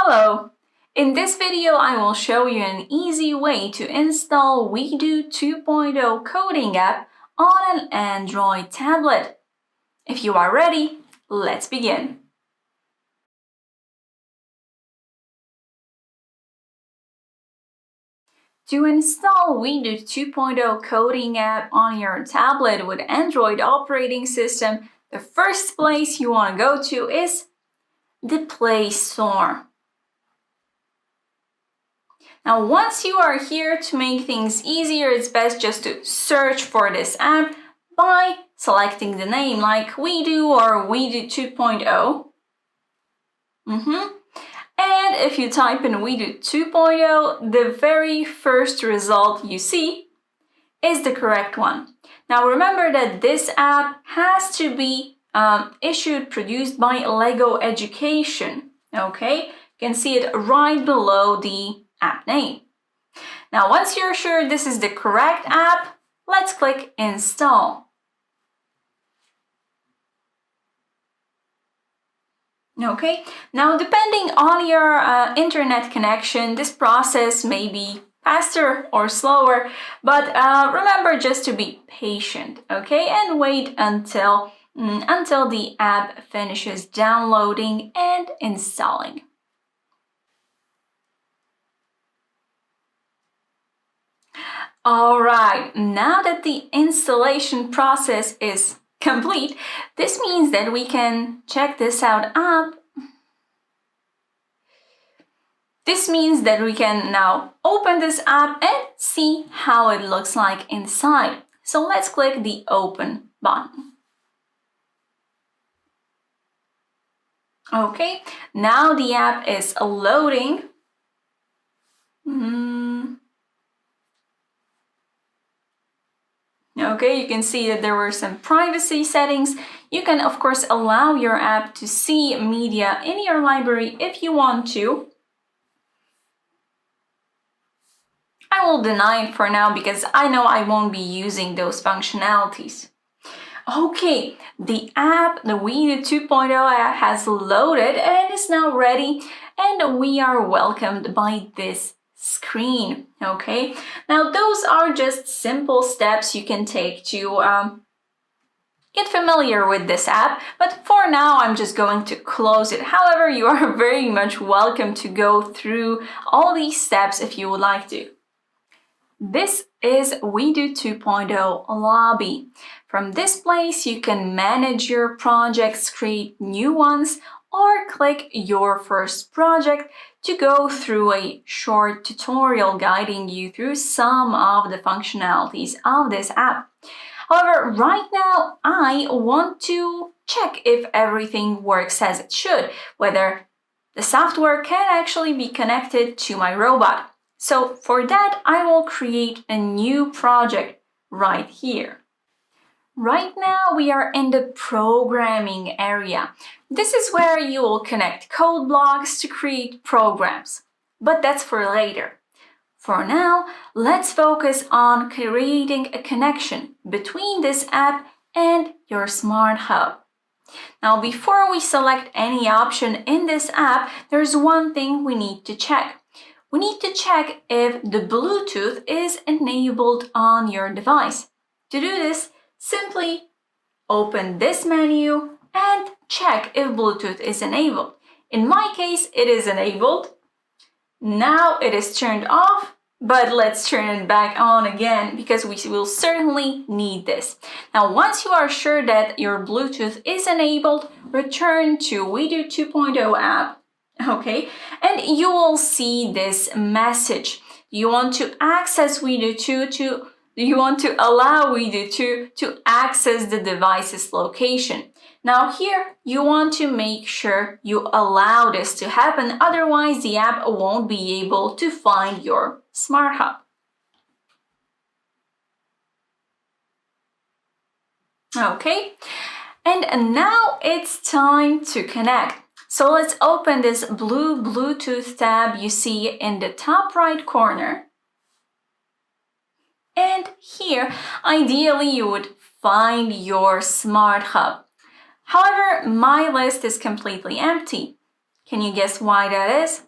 Hello! In this video, I will show you an easy way to install WeDo 2.0 coding app on an Android tablet. If you are ready, let's begin. To install WeDo 2.0 coding app on your tablet with Android operating system, the first place you want to go to is the Play Store. Now, once you are here, to make things easier, it's best just to search for this app by selecting the name like WeDo or WeDo 2.0. And if you type in WeDo 2.0, the very first result you see is the correct one. Now remember that this app has to be produced by LEGO Education. Okay, you can see it right below the app name. Now, once you're sure this is the correct app, let's click Install. Okay, now depending on your internet connection, this process may be faster or slower, but remember just to be patient, okay, and wait until the app finishes downloading and installing. Alright, now that the installation process is complete, this means that we can check this out app. This means that we can now open this app and see how it looks like inside. So let's click the Open button. Okay, now the app is loading. Okay, you can see that there were some privacy settings. You can, of course, allow your app to see media in your library if you want to. I will deny it for now because I know I won't be using those functionalities. Okay, the app, the WeDo 2.0 app has loaded and is now ready, and we are welcomed by this screen. Okay, now those are just simple steps you can take to get familiar with this app, but for now I'm just going to close it. However, you are very much welcome to go through all these steps if you would like to. This is WeDo 2.0 Lobby. From this place you can manage your projects, create new ones, or click your first project to go through a short tutorial guiding you through some of the functionalities of this app. However, right now I want to check if everything works as it should, whether the software can actually be connected to my robot. So for that, I will create a new project right here. Right now, we are in the programming area. This is where you will connect code blocks to create programs, but that's for later. For now, let's focus on creating a connection between this app and your smart hub. Now, before we select any option in this app, there's one thing we need to check. We need to check if the Bluetooth is enabled on your device. To do this, simply open this menu and check if Bluetooth is enabled. In my case, it is enabled. Now it is turned off, but let's turn it back on again because we will certainly need this. Now, once you are sure that your Bluetooth is enabled, return to WeDo 2.0 app. Okay, and you will see this message. You want to access WeDo 2 you want to allow WeDo 2 to access the device's location. Now here, you want to make sure you allow this to happen, otherwise the app won't be able to find your smart hub. Okay, and now it's time to connect. So let's open this blue Bluetooth tab you see in the top right corner. And here, ideally, you would find your smart hub. However, my list is completely empty. Can you guess why that is?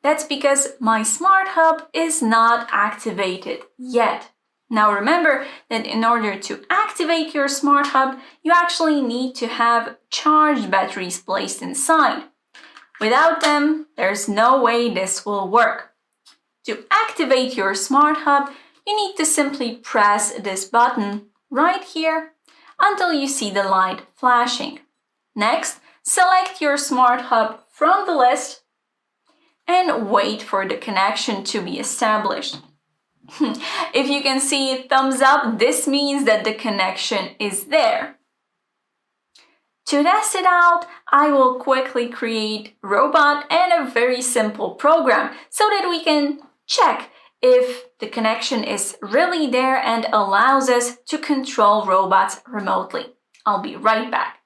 That's because my smart hub is not activated yet. Now remember that in order to activate your smart hub, you actually need to have charged batteries placed inside. Without them, there's no way this will work. To activate your smart hub, you need to simply press this button right here until you see the light flashing. Next, select your smart hub from the list and wait for the connection to be established. If you can see a thumbs up, this means that the connection is there. To test it out, I will quickly create a robot and a very simple program so that we can check if the connection is really there and allows us to control robots remotely. I'll be right back.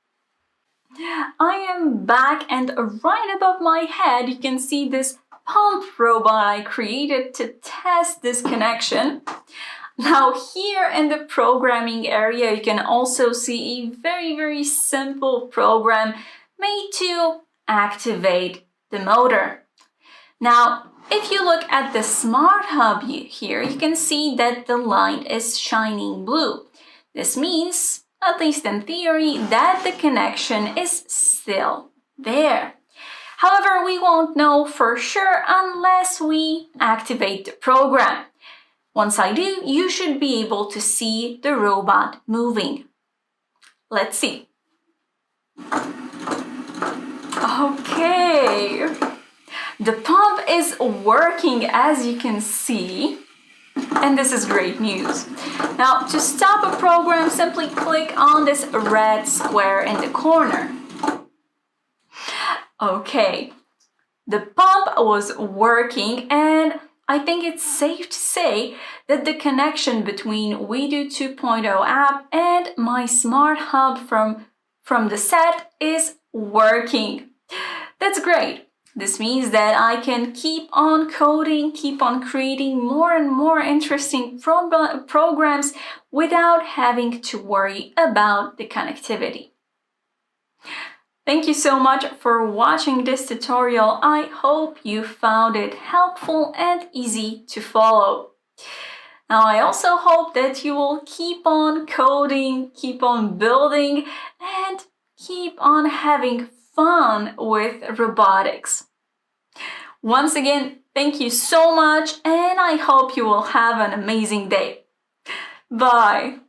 I am back, and right above my head you can see this pump robot I created to test this connection. Now here in the programming area you can also see a very simple program made to activate the motor. Now if you look at the smart hub here, you can see that the light is shining blue. This means, at least in theory, that the connection is still there. However, we won't know for sure unless we activate the program. Once I do, you should be able to see the robot moving. Let's see. Okay. The pump is working, as you can see, and this is great news. Now, to stop a program, simply click on this red square in the corner. Okay, the pump was working, and I think it's safe to say that the connection between WeDo 2.0 app and my smart hub from the set is working. That's great. This means that I can keep on coding, keep on creating more and more interesting programs without having to worry about the connectivity. Thank you so much for watching this tutorial. I hope you found it helpful and easy to follow. Now, I also hope that you will keep on coding, keep on building, and keep on having fun with robotics. Once again, thank you so much, and I hope you will have an amazing day. Bye!